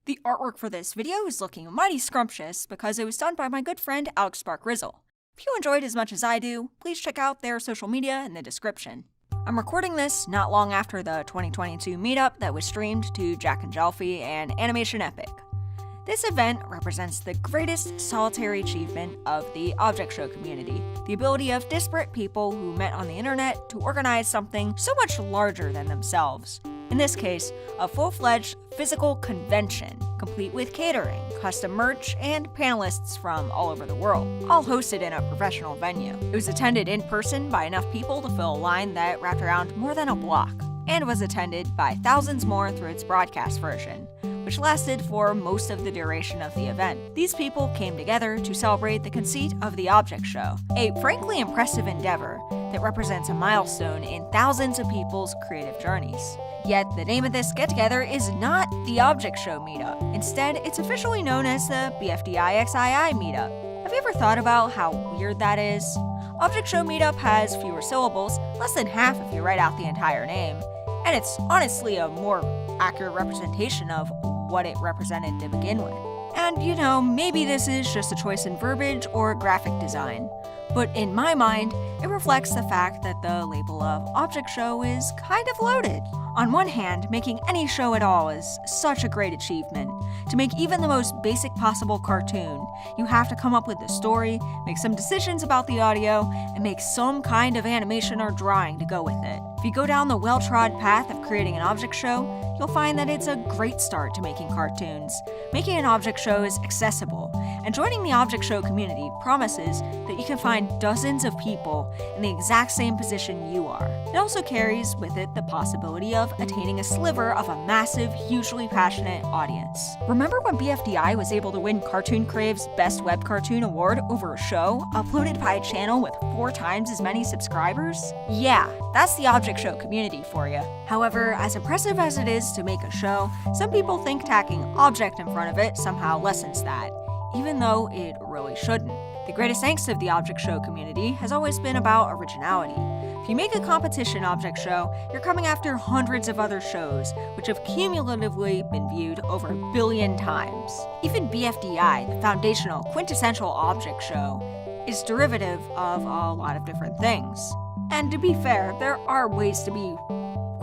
The artwork for this video is looking mighty scrumptious because it was done by my good friend Alex Spark-Rizzle. If you enjoyed as much as I do, please check out their social media in the description. I'm recording this not long after the 2022 meetup that was streamed to Jack and Jelfie and Animation Epic. This event represents the greatest solitary achievement of the object show community, the ability of disparate people who met on the internet to organize something so much larger than themselves. In this case, a full-fledged physical convention, complete with catering, custom merch, and panelists from all over the world, all hosted in a professional venue. It was attended in person by enough people to fill a line that wrapped around more than a block, and was attended by thousands more through its broadcast version, which lasted for most of the duration of the event. These people came together to celebrate the conceit of the object show, a frankly impressive endeavor that represents a milestone in thousands of people's creative journeys. Yet, the name of this get-together is not the Object Show Meetup. Instead, it's officially known as the BFDIXII Meetup. Have you ever thought about how weird that is? Object Show Meetup has fewer syllables, less than half if you write out the entire name, and it's honestly a more accurate representation of what it represented to begin with. And you know, maybe this is just a choice in verbiage or graphic design, but in my mind, it reflects the fact that the label of Object Show is kind of loaded. On one hand, making any show at all is such a great achievement. To make even the most basic possible cartoon, you have to come up with the story, make some decisions about the audio, and make some kind of animation or drawing to go with it. If you go down the well-trod path of creating an object show, you'll find that it's a great start to making cartoons. Making an object show is accessible, and joining the object show community promises that you can find dozens of people in the exact same position you are. It also carries with it the possibility of attaining a sliver of a massive, hugely passionate audience. Remember when BFDI was able to win Cartoon Crave's Best Web Cartoon Award over a show uploaded by a channel with 4 times as many subscribers? Yeah, that's the object show community for you. However, as impressive as it is to make a show, some people think tacking object in front of it somehow lessens that, even though it really shouldn't. The greatest angst of the object show community has always been about originality. If you make a competition object show, you're coming after hundreds of other shows, which have cumulatively been viewed over 1 billion times. Even BFDI, the foundational, quintessential object show, is derivative of a lot of different things. And to be fair, there are ways to be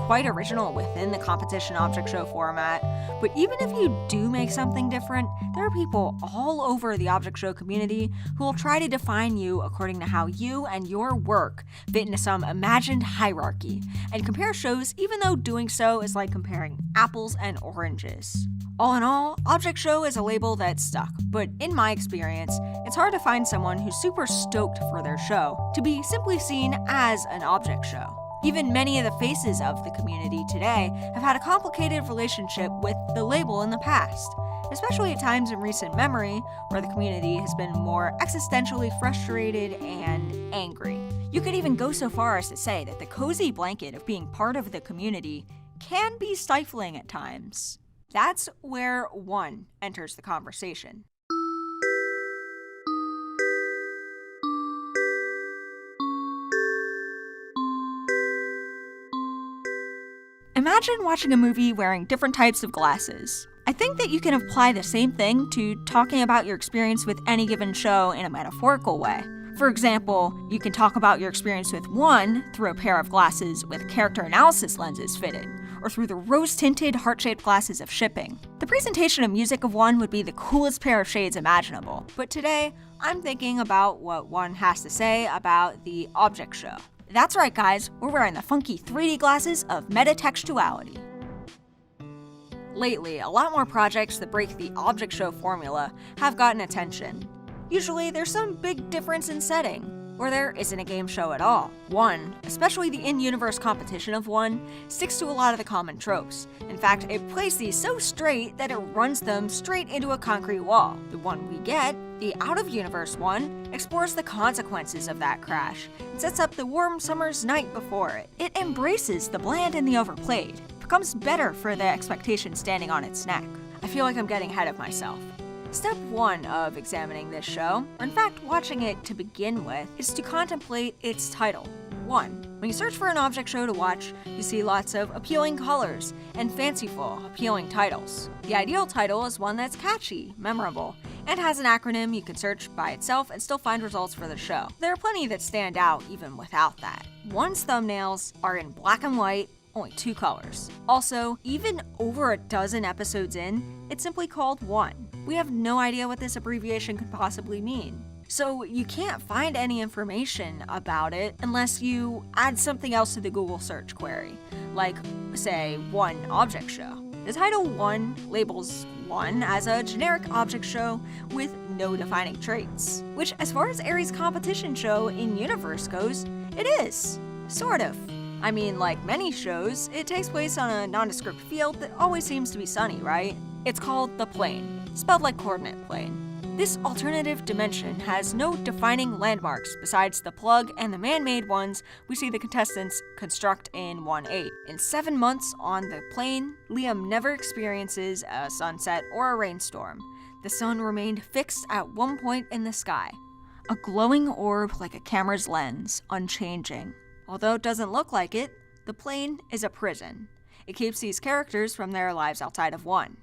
quite original within the competition object show format, but even if you do make something different, there are people all over the object show community who will try to define you according to how you and your work fit into some imagined hierarchy, and compare shows even though doing so is like comparing apples and oranges. All in all, object show is a label that's stuck, but in my experience, it's hard to find someone who's super stoked for their show to be simply seen as an object show. Even many of the faces of the community today have had a complicated relationship with the label in the past, especially at times in recent memory where the community has been more existentially frustrated and angry. You could even go so far as to say that the cozy blanket of being part of the community can be stifling at times. That's where one enters the conversation. Imagine watching a movie wearing different types of glasses. I think that you can apply the same thing to talking about your experience with any given show in a metaphorical way. For example, you can talk about your experience with one through a pair of glasses with character analysis lenses fitted, or through the rose-tinted heart-shaped glasses of shipping. The presentation of music of one would be the coolest pair of shades imaginable, but today, I'm thinking about what one has to say about the object show. That's right, guys, we're wearing the funky 3D glasses of metatextuality. Lately, a lot more projects that break the object show formula have gotten attention. Usually, there's some big difference in setting, or there isn't a game show at all. One, especially the in-universe competition of one, sticks to a lot of the common tropes. In fact, it plays these so straight that it runs them straight into a concrete wall. The one we get, the out-of-universe one, explores the consequences of that crash and sets up the warm summer's night before it. It embraces the bland and the overplayed, becomes better for the expectation standing on its neck. I feel like I'm getting ahead of myself. Step 1 of examining this show, or in fact watching it to begin with, is to contemplate its title. 1. When you search for an object show to watch, you see lots of appealing colors and fanciful, appealing titles. The ideal title is one that's catchy, memorable, and has an acronym you can search by itself and still find results for the show. There are plenty that stand out even without that. One's thumbnails are in black and white, only 2 colors. Also, even over a dozen episodes in, it's simply called 1. We have no idea what this abbreviation could possibly mean. So you can't find any information about it unless you add something else to the Google search query, like, say, 1 object show. The title 1 labels 1 as a generic object show with no defining traits, which as far as Aries' competition show in universe goes, it is. Sort of. I mean, like many shows, it takes place on a nondescript field that always seems to be sunny, right? It's called the plane, spelled like coordinate plane. This alternative dimension has no defining landmarks besides the plug and the man-made ones we see the contestants construct in 1-8. In 7 months on the plane, Liam never experiences a sunset or a rainstorm. The sun remained fixed at one point in the sky. A glowing orb like a camera's lens, unchanging. Although it doesn't look like it, the plane is a prison. It keeps these characters from their lives outside of 1.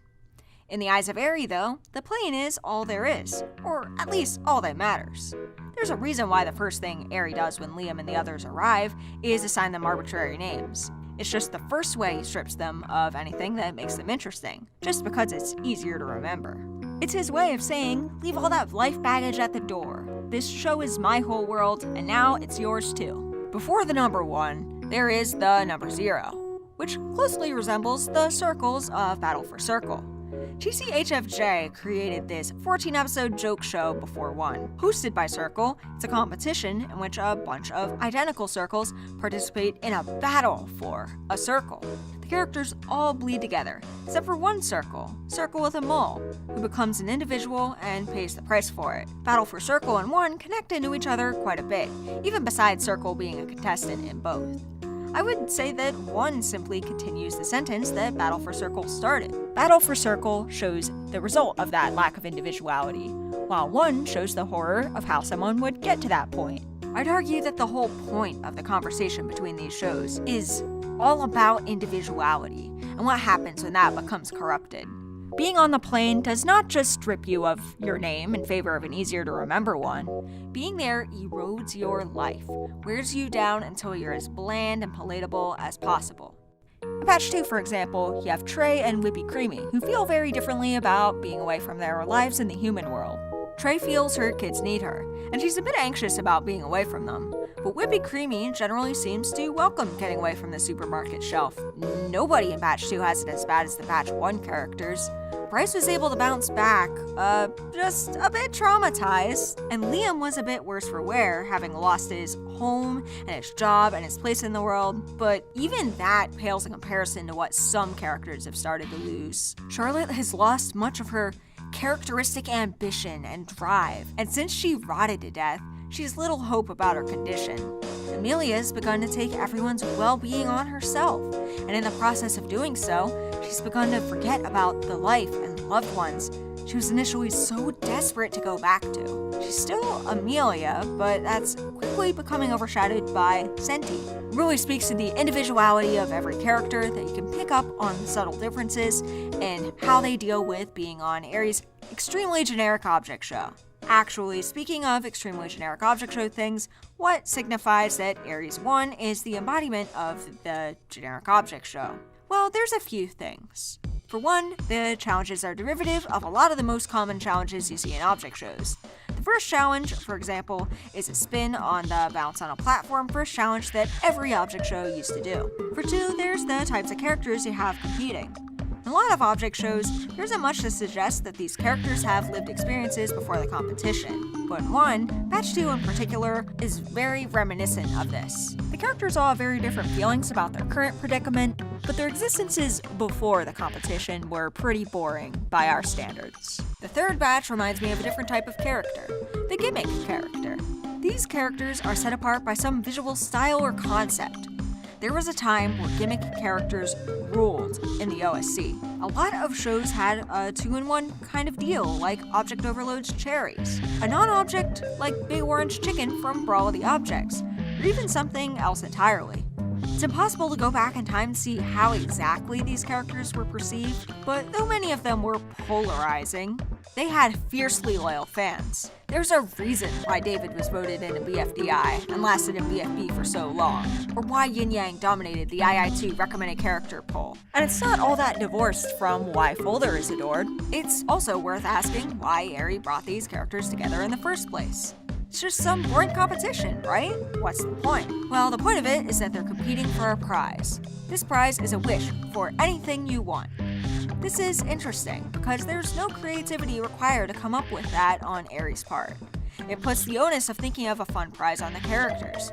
In the eyes of Aerie, though, the plane is all there is, or at least all that matters. There's a reason why the first thing Aerie does when Liam and the others arrive is assign them arbitrary names. It's just the first way he strips them of anything that makes them interesting, just because it's easier to remember. It's his way of saying, leave all that life baggage at the door. This show is my whole world, and now it's yours too. Before the number 1, there is the number 0, which closely resembles the circles of Battle for Circle. TCHFJ created this 14-episode joke show before 1. Hosted by Circle, it's a competition in which a bunch of identical circles participate in a battle for a circle. The characters all bleed together, except for one circle with a mole, who becomes an individual and pays the price for it. Battle for Circle and 1 connect into each other quite a bit, even besides Circle being a contestant in both. I would say that 1 simply continues the sentence that Battle for Circle started. Battle for Circle shows the result of that lack of individuality, while 1 shows the horror of how someone would get to that point. I'd argue that the whole point of the conversation between these shows is all about individuality and what happens when that becomes corrupted. Being on the plane does not just strip you of your name in favor of an easier to remember one. Being there erodes your life, wears you down until you're as bland and palatable as possible. In Patch 2, for example, you have Trey and Whippy Creamy, who feel very differently about being away from their lives in the human world. Trey feels her kids need her, and she's a bit anxious about being away from them. But Whippy Creamy generally seems to welcome getting away from the supermarket shelf. Nobody in Patch 2 has it as bad as the Patch 1 characters. Bryce was able to bounce back, just a bit traumatized, and Liam was a bit worse for wear, having lost his home and his job and his place in the world, but even that pales in comparison to what some characters have started to lose. Charlotte has lost much of her characteristic ambition and drive, and since she rotted to death, she has little hope about her condition. Amelia's begun to take everyone's well-being on herself, and in the process of doing so, she's begun to forget about the life and loved ones she was initially so desperate to go back to. She's still Amelia, but that's quickly becoming overshadowed by Senti. It really speaks to the individuality of every character that you can pick up on the subtle differences and how they deal with being on Aries' extremely generic object show. Actually, speaking of extremely generic object show things, what signifies that Aries 1 is the embodiment of the generic object show? Well, there's a few things. For one, the challenges are derivative of a lot of the most common challenges you see in object shows. The first challenge, for example, is a spin on the bounce on a platform first challenge that every object show used to do. For 2, there's the types of characters you have competing. In a lot of object shows, there isn't much to suggest that these characters have lived experiences before the competition. But in 1, Patch 2 in particular, is very reminiscent of this. The characters all have very different feelings about their current predicament, but their existences before the competition were pretty boring by our standards. The third batch reminds me of a different type of character, the gimmick character. These characters are set apart by some visual style or concept. There was a time where gimmick characters ruled in the OSC. A lot of shows had a 2-in-1 kind of deal, like Object Overload's Cherries. A non-object, like Big Orange Chicken from Brawl of the Objects. or even something else entirely. It's impossible to go back in time to see how exactly these characters were perceived, but though many of them were polarizing, they had fiercely loyal fans. There's a reason why David was voted into BFDI and lasted in BFB for so long, or why Yin Yang dominated the II2 recommended character poll. And it's not all that divorced from why Folder is adored. It's also worth asking why Eri brought these characters together in the first place. It's just some boring competition, right? What's the point? Well, the point of it is that they're competing for a prize. This prize is a wish for anything you want. This is interesting because there's no creativity required to come up with that on Eri's part. It puts the onus of thinking of a fun prize on the characters.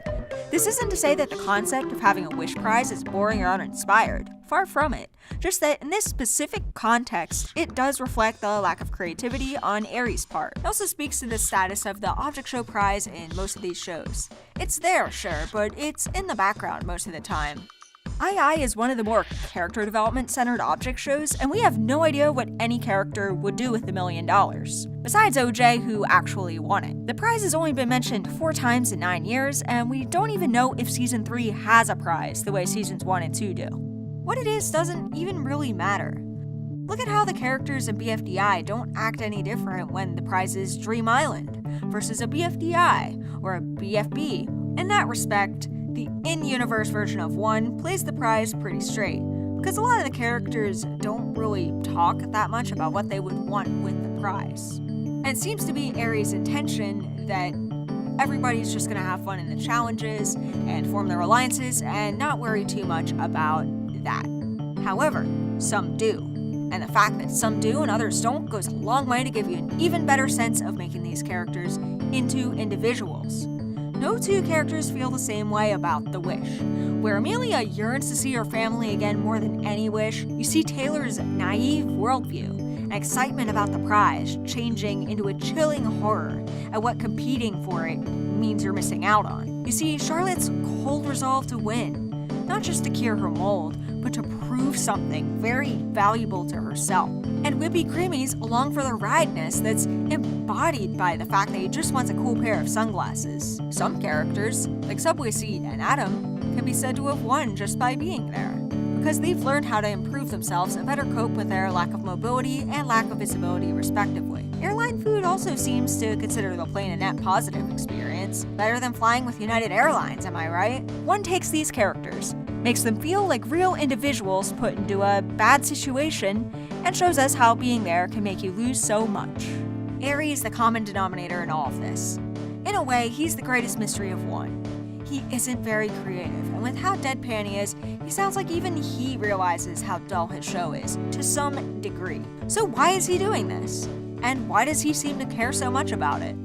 This isn't to say that the concept of having a wish prize is boring or uninspired. Far from it. Just that in this specific context, it does reflect the lack of creativity on Eri's part. It also speaks to the status of the object show prize in most of these shows. It's there, sure, but it's in the background most of the time. II is one of the more character development centered object shows, and we have no idea what any character would do with $1 million. Besides OJ, who actually won it. The prize has only been mentioned 4 times in 9 years, and we don't even know if Season 3 has a prize the way Seasons 1 and 2 do. What it is doesn't even really matter. Look at how the characters in BFDI don't act any different when the prize is Dream Island versus a BFDI or a BFB. In that respect, the in-universe version of 1 plays the prize pretty straight, because a lot of the characters don't really talk that much about what they would want with the prize. And it seems to be Eri's intention that everybody's just gonna have fun in the challenges and form their alliances and not worry too much about that. However, some do. And the fact that some do and others don't goes a long way to give you an even better sense of making these characters into individuals. No 2 characters feel the same way about The Wish. Where Amelia yearns to see her family again more than any wish, you see Taylor's naive worldview and excitement about the prize changing into a chilling horror at what competing for it means you're missing out on. You see Charlotte's cold resolve to win, not just to cure her mold, but to prove something very valuable to herself. And Whippy Creamy's along for the rideness that's embodied by the fact that he just wants a cool pair of sunglasses. Some characters, like Subway Seed and Adam, can be said to have won just by being there, because they've learned how to improve themselves and better cope with their lack of mobility and lack of visibility respectively. Airline food also seems to consider the plane a net positive experience, better than flying with United Airlines, am I right? 1 takes these characters, makes them feel like real individuals put into a bad situation, and shows us how being there can make you lose so much. Eri is the common denominator in all of this. In a way, he's the greatest mystery of 1. He isn't very creative, and with how deadpan he is, he sounds like even he realizes how dull his show is, to some degree. So why is he doing this? And why does he seem to care so much about it?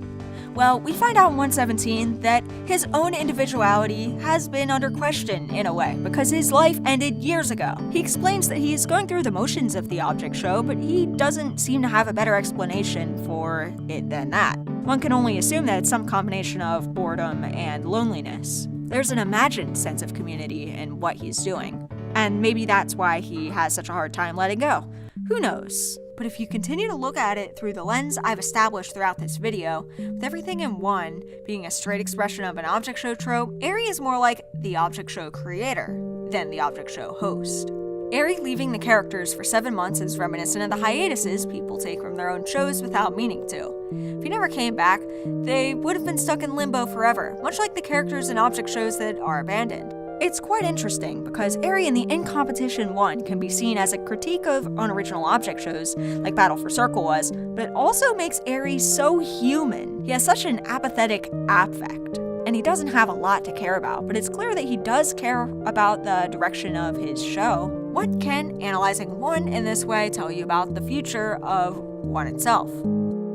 Well, we find out in 117 that his own individuality has been under question in a way, because his life ended years ago. He explains that he is going through the motions of the object show, but he doesn't seem to have a better explanation for it than that. One can only assume that it's some combination of boredom and loneliness. There's an imagined sense of community in what he's doing, and maybe that's why he has such a hard time letting go. Who knows? But if you continue to look at it through the lens I've established throughout this video, with everything in 1 being a straight expression of an object show trope, Eri is more like the object show creator than the object show host. Eri leaving the characters for 7 months is reminiscent of the hiatuses people take from their own shows without meaning to. If he never came back, they would have been stuck in limbo forever, much like the characters in object shows that are abandoned. It's quite interesting because Eri in the In Competition 1 can be seen as a critique of unoriginal object shows, like Battle for Circle was, but it also makes Eri so human. He has such an apathetic affect, and he doesn't have a lot to care about, but it's clear that he does care about the direction of his show. What can analyzing 1 in this way tell you about the future of 1 itself?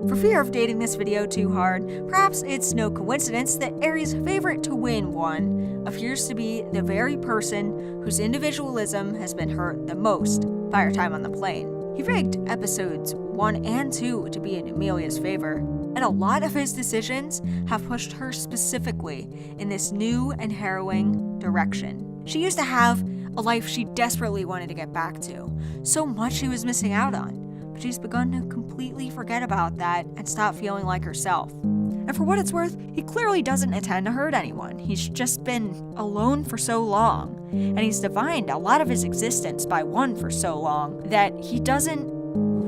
For fear of dating this video too hard, perhaps it's no coincidence that Eri's favorite to win 1 appears to be the very person whose individualism has been hurt the most by her time on the plane. He rigged episodes 1 and 2 to be in Amelia's favor, and a lot of his decisions have pushed her specifically in this new and harrowing direction. She used to have a life she desperately wanted to get back to, so much she was missing out on. But she's begun to completely forget about that and stop feeling like herself. And for what it's worth, he clearly doesn't intend to hurt anyone. He's just been alone for so long, and he's defined a lot of his existence by one for so long that he doesn't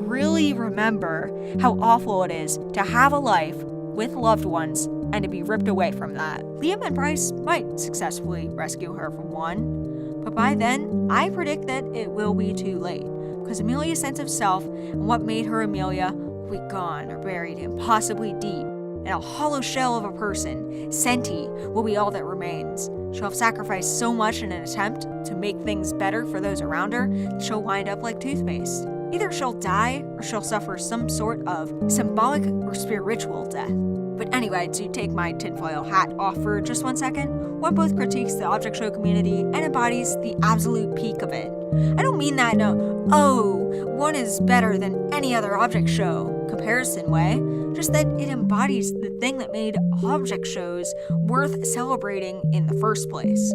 really remember how awful it is to have a life with loved ones and to be ripped away from that. Liam and Bryce might successfully rescue her from one, but by then, I predict that it will be too late, because Amelia's sense of self and what made her Amelia will be gone or buried impossibly deep in a hollow shell of a person. Senti will be all that remains. She'll have sacrificed so much in an attempt to make things better for those around her that she'll wind up like toothpaste. Either she'll die or she'll suffer some sort of symbolic or spiritual death. But anyway, to take my tinfoil hat off for just 1 second, one both critiques the object show community and embodies the absolute peak of it. I don't mean that in a, one is better than any other object show comparison way, just that it embodies the thing that made object shows worth celebrating in the first place.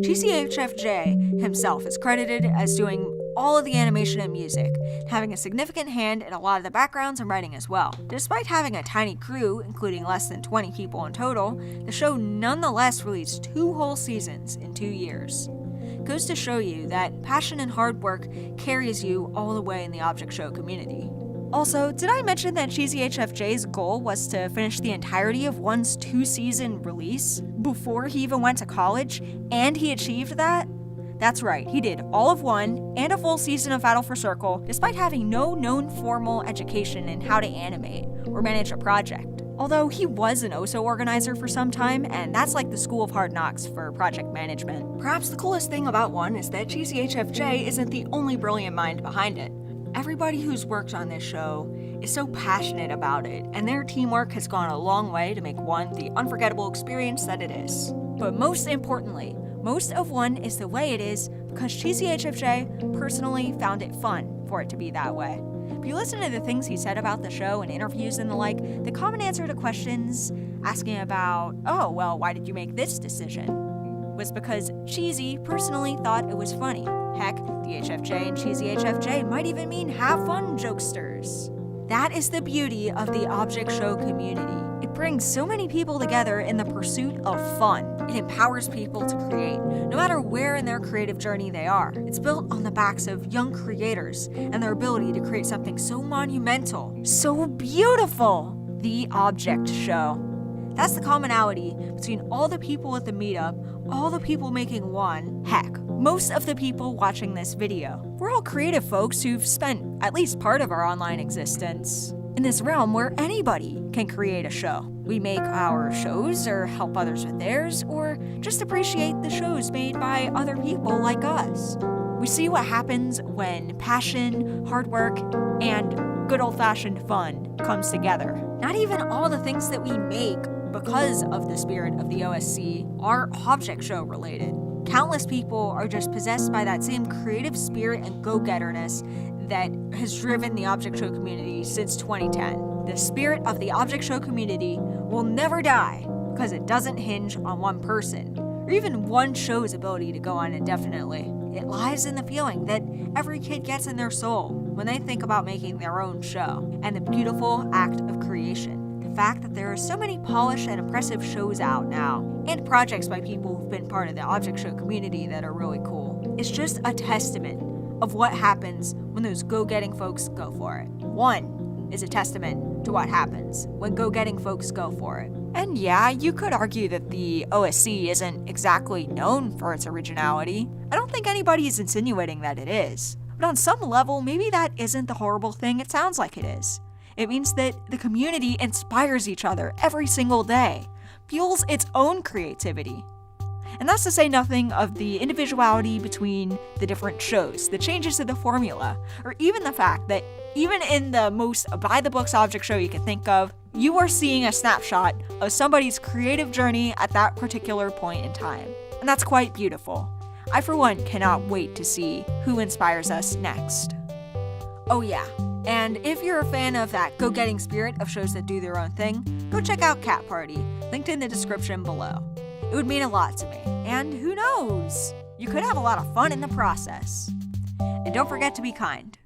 GCHFJ himself is credited as doing all of the animation and music, having a significant hand in a lot of the backgrounds and writing as well. Despite having a tiny crew, including less than 20 people in total, the show nonetheless released 2 whole seasons in 2 years. It goes to show you that passion and hard work carries you all the way in the object show community. Also, did I mention that GCHFJ's goal was to finish the entirety of one's 2-season release before he even went to college, and he achieved that? That's right, he did all of 1 and a full season of Battle for Circle, despite having no known formal education in how to animate or manage a project. Although he was an OSO organizer for some time, and that's like the School of Hard Knocks for project management. Perhaps the coolest thing about 1 is that GCHFJ isn't the only brilliant mind behind it. Everybody who's worked on this show is so passionate about it, and their teamwork has gone a long way to make 1 the unforgettable experience that it is. But most importantly, most of 1 is the way it is because GCHFJ personally found it fun for it to be that way. If you listen to the things he said about the show in interviews and the like, the common answer to questions asking about, why did you make this decision? Was because Cheesy personally thought it was funny. Heck, the HFJ and Cheesy HFJ might even mean have fun jokesters. That is the beauty of the object show community. It brings so many people together in the pursuit of fun. It empowers people to create, no matter where in their creative journey they are. It's built on the backs of young creators and their ability to create something so monumental, so beautiful. The object show. That's the commonality between all the people at the meetup, all the people making 1, heck, most of the people watching this video. We're all creative folks who've spent at least part of our online existence in this realm where anybody can create a show. We make our shows or help others with theirs, or just appreciate the shows made by other people like us. We see what happens when passion, hard work, and good old-fashioned fun comes together. Not even all the things that we make because of the spirit of the OSC are object show related. Countless people are just possessed by that same creative spirit and go-getterness that has driven the object show community since 2010. The spirit of the object show community will never die because it doesn't hinge on one person or even one show's ability to go on indefinitely. It lies in the feeling that every kid gets in their soul when they think about making their own show, and the beautiful act of creation. The fact that there are so many polished and impressive shows out now, and projects by people who've been part of the object show community that are really cool, is just a testament of what happens when those go-getting folks go for it. 1 is a testament to what happens when go-getting folks go for it. And yeah, you could argue that the OSC isn't exactly known for its originality. I don't think anybody is insinuating that it is. But on some level, maybe that isn't the horrible thing it sounds like it is. It means that the community inspires each other every single day, fuels its own creativity. And that's to say nothing of the individuality between the different shows, the changes to the formula, or even the fact that even in the most by-the-books object show you can think of, you are seeing a snapshot of somebody's creative journey at that particular point in time. And that's quite beautiful. I, for one, cannot wait to see who inspires us next. Oh yeah, and if you're a fan of that go-getting spirit of shows that do their own thing, go check out Cat Party, linked in the description below. It would mean a lot to me, and who knows, you could have a lot of fun in the process. And don't forget to be kind.